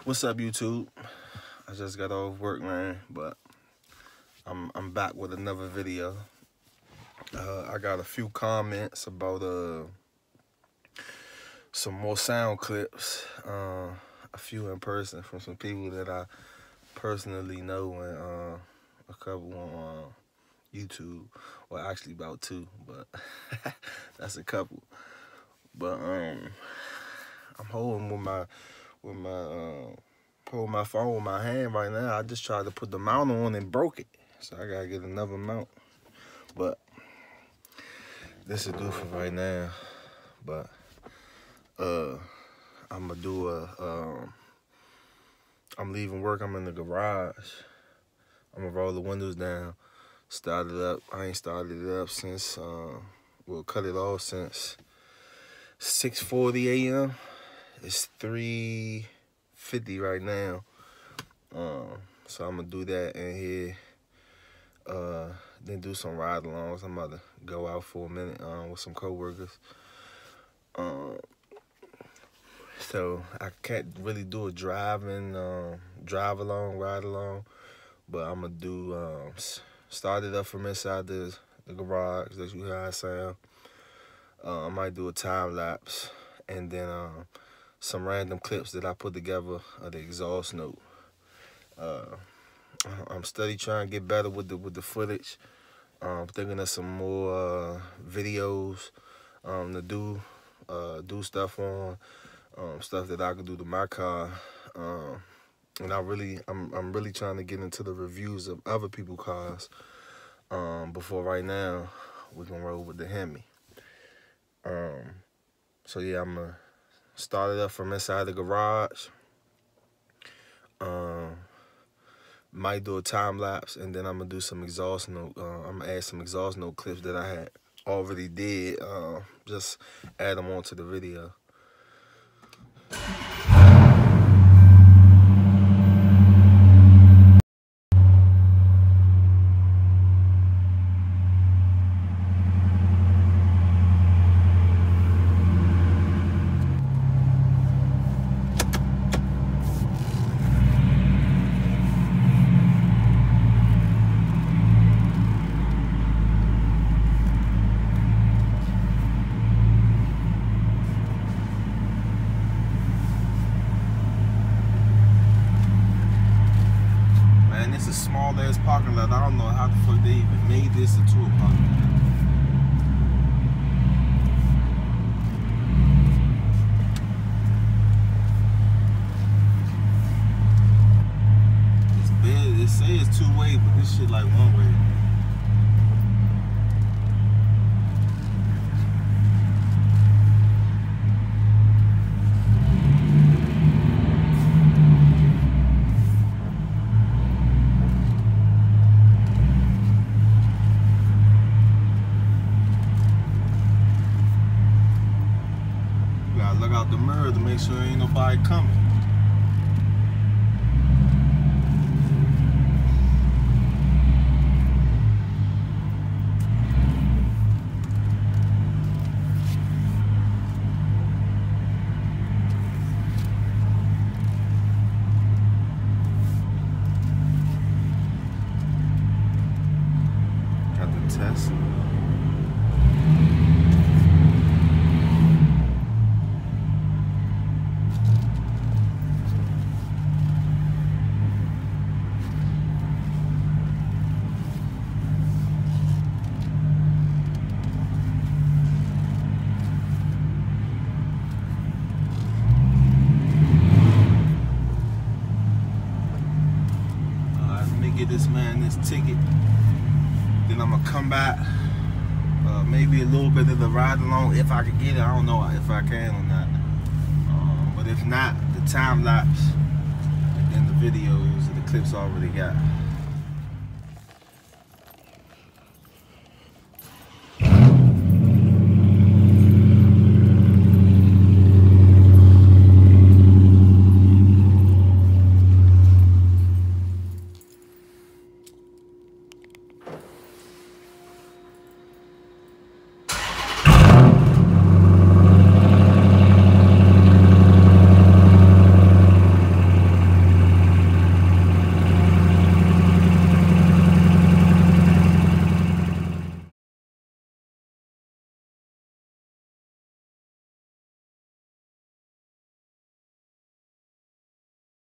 What's up, YouTube? I just got off work, man, but I'm back with another video. I got a few comments about some more sound clips, a few in person from some people that I personally know, and a couple on YouTube. Well, actually about two, but that's a couple. But I'm holding holding my phone with my hand right now. I just tried to put the mount on and broke it, so I gotta get another mount. But this will do for right now. But I'm gonna do I'm leaving work. I'm in the garage. I'm gonna roll the windows down, start it up. I ain't started it up since we'll cut it off since 6:40 a.m. It's 3:50 right now. So I'm gonna do that in here. Then do some ride-alongs. I'm about to go out for a minute with some co-workers. So I can't really do a drive-along, ride-along, but I'm gonna do start it up from inside the garage. That's how I sound. I might do a time lapse, and then some random clips that I put together of the exhaust note. I'm steady trying to get better with the footage. I'm thinking of some more videos to do stuff on, stuff that I could do to my car. And I'm really trying to get into the reviews of other people's cars. Before right now, we're gonna roll with the Hemi. So yeah, I'm gonna start it up from inside the garage. Might do a time lapse, and then I'm gonna do some exhaust note. I'm gonna add some exhaust note clips that I had already did. Just add them onto the video. Small ass parking lot. I don't know how the fuck they even made this into a parking lot. It's bad. It says two way, but this shit like one way. Look out the mirror to make sure ain't nobody coming. Got the test. Get this man this ticket, then I'm gonna come back, maybe a little bit of the ride along if I can get it. I don't know if I can or not, but if not, the time lapse and then the videos and the clips I already got.